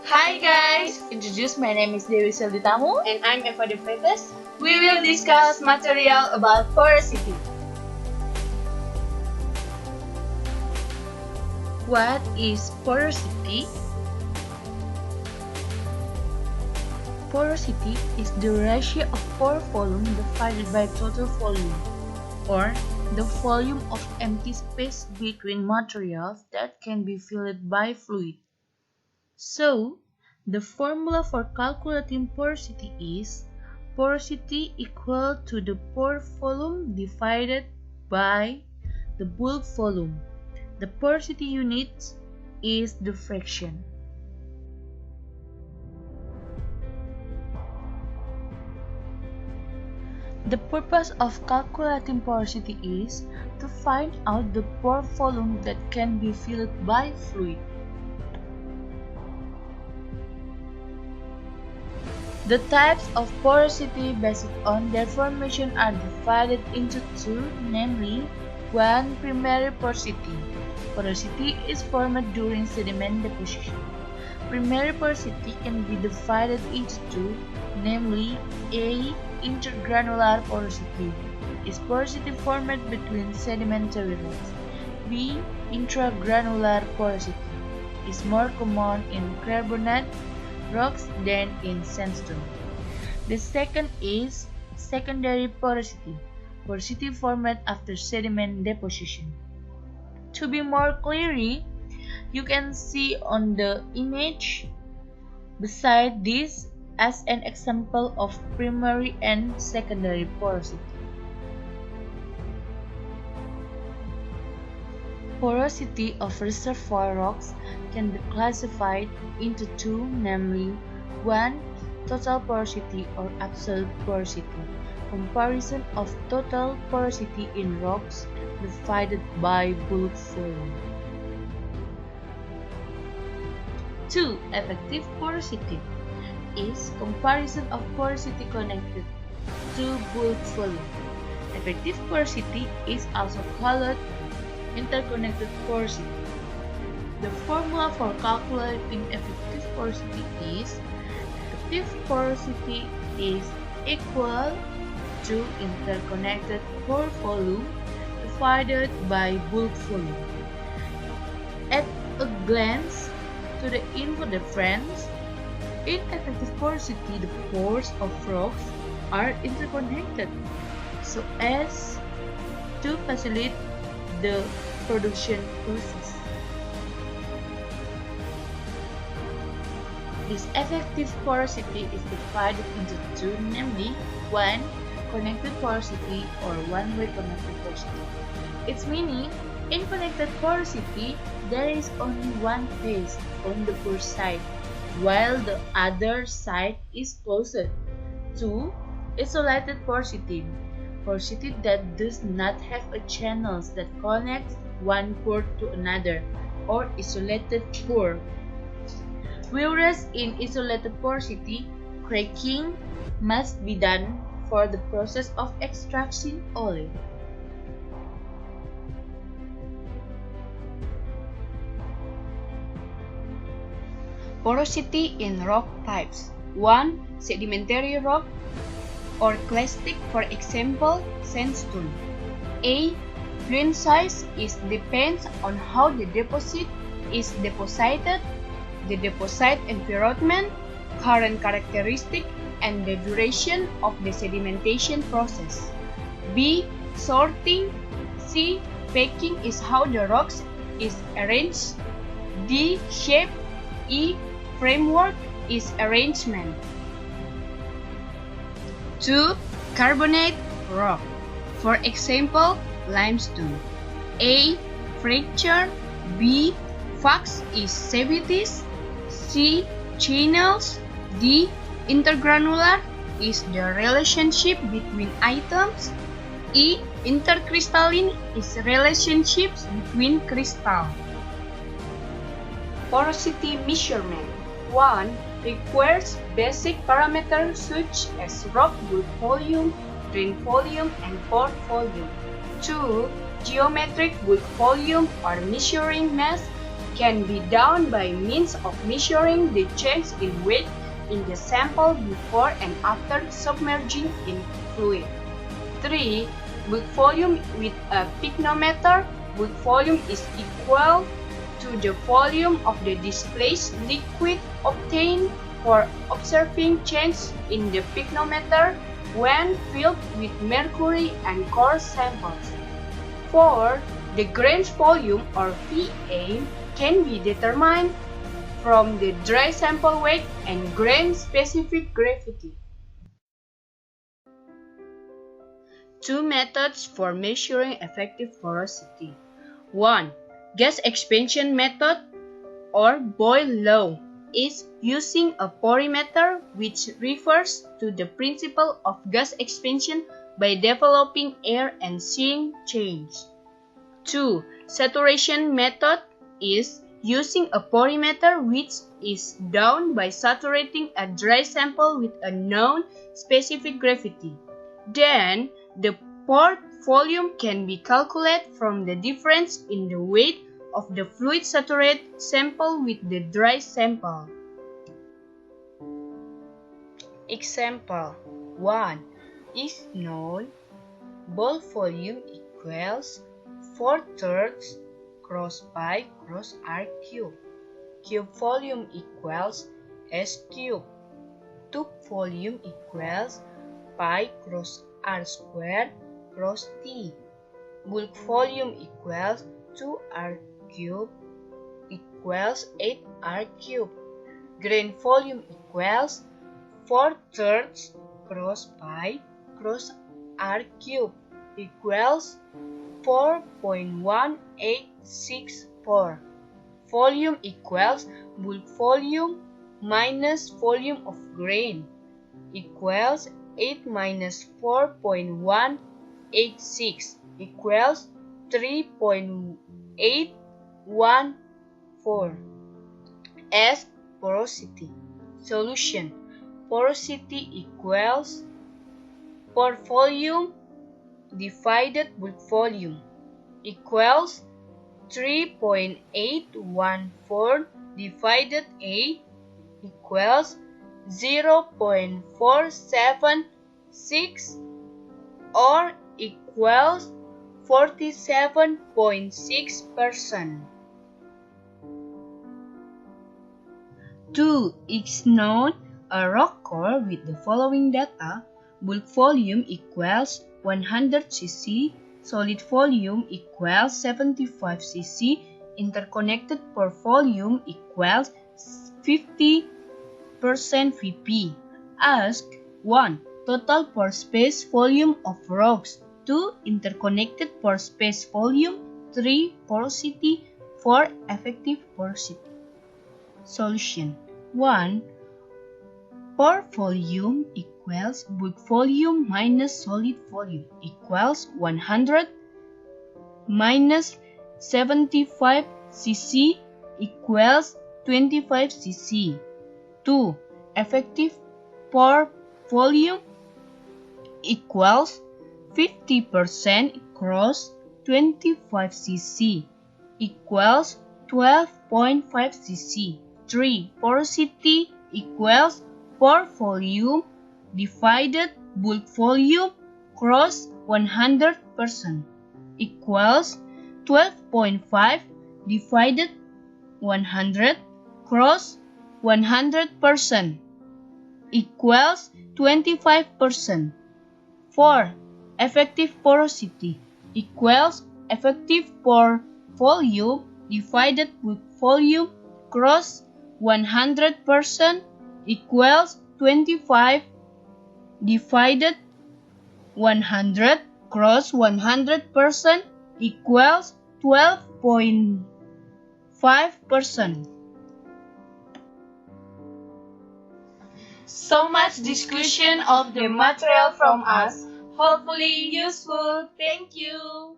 Hi guys! Introduce, my name is Dedy Tamu. And I'm Eva de Freitas. We will discuss material about porosity. What is porosity? Porosity is the ratio of pore volume divided by total volume, or the volume of empty space between materials that can be filled by fluid. So, the formula for calculating porosity is porosity equal to the pore volume divided by the bulk volume. The porosity unit is the fraction. The purpose of calculating porosity is to find out the pore volume that can be filled by fluid. The types of porosity based on their formation are divided into two, namely, 1. Primary porosity. Porosity is formed during sediment deposition. Primary porosity can be divided into two, namely, A. Intergranular porosity is porosity formed between sedimentary rocks. B. Intragranular porosity is more common in carbonate rocks than in sandstone. The second is secondary porosity, porosity formed after sediment deposition. To be more clearly, you can see on the image beside this as an example of primary and secondary porosity. Porosity of reservoir rocks can be classified into two, namely 1. Total porosity or absolute porosity, comparison of total porosity in rocks divided by bulk volume. 2. Effective porosity is comparison of porosity connected to bulk volume. Effective porosity is also called interconnected porosity. The formula for calculating effective porosity is effective porosity is equal to interconnected pore volume divided by bulk volume. At a glance to the info difference, in effective porosity, the pores of rocks are interconnected so as to facilitate the production process. This effective porosity is divided into two, namely 1. Connected porosity or one-way connected porosity. Its meaning, in connected porosity, there is only one phase on the pore side, while the other side is closed. 2. Isolated porosity, porosity that does not have a channels that connects one pore to another, or isolated pore. Whereas in isolated porosity, cracking must be done for the process of extraction only. Porosity in rock types. 1. Sedimentary rock or clastic, for example, sandstone. A. Grain size is depends on how the deposit is deposited, the deposit environment, current characteristic, and the duration of the sedimentation process. B. Sorting. C. Packing is how the rocks is arranged. D. Shape. E. Framework is arrangement. 2. Carbonate rock, for example, limestone. A. Fracture. B. Faults is cavities. C. Channels. D. Intergranular is the relationship between atoms. E. Intercrystalline is relationships between crystal. Porosity measurement. 1. Requires basic parameters such as rock bulk volume, grain volume, and pore volume. 2. Geometric bulk volume or measuring mass can be done by means of measuring the change in weight in the sample before and after submerging in fluid. 3. Bulk volume with a pycnometer. Bulk volume is equal to the volume of the displaced liquid obtained for observing change in the pycnometer when filled with mercury and core samples. 4. The grains volume or VA can be determined from the dry sample weight and grain-specific gravity. 2 methods for measuring effective porosity. 1. Gas expansion method or Boyle law is using a porimeter, which refers to the principle of gas expansion by developing air and seeing change. 2. Saturation method is using a porimeter, which is done by saturating a dry sample with a known specific gravity. Then, the pore volume can be calculated from the difference in the weight of the fluid saturated sample with the dry sample. Example 1 is known. Bulk volume equals 4/3 cross pi cross r cube. Cube volume equals s cube. Tube volume equals pi cross r squared cross t. Bulk volume equals 2r cube equals 8r cube. Grain volume equals 4/3 cross pi cross r cube equals 4.1864. Volume equals bulk volume minus volume of grain equals 8 minus 4.186 equals 3.814. S. Porosity. Solution. Porosity equals pore volume divided bulk volume equals 3.814 divided A equals 0.476 or equals 47.6%. 2 is known a rock core with the following data. Bulk volume equals 100 cc, solid volume equals 75 cc, interconnected pore volume equals 50% Vp. Ask 1. Total pore space volume of rocks. 2. Interconnected pore space volume. 3. Porosity. 4. Effective porosity. Solution. 1. Pore volume equals bulk volume minus solid volume equals 100 minus 75 cc equals 25 cc. 2. Effective pore volume equals 50% cross 25 cc equals 12.5 cc. 3. Porosity equals pore volume divided bulk volume cross 100% equals 12.5 divided 100 cross 100% equals 25%. 4. Effective porosity equals effective pore volume divided bulk volume cross 100% equals 25 divided 100 cross 100% equals 12.5%. So much discussion of the material from us. Hopefully useful. Thank you.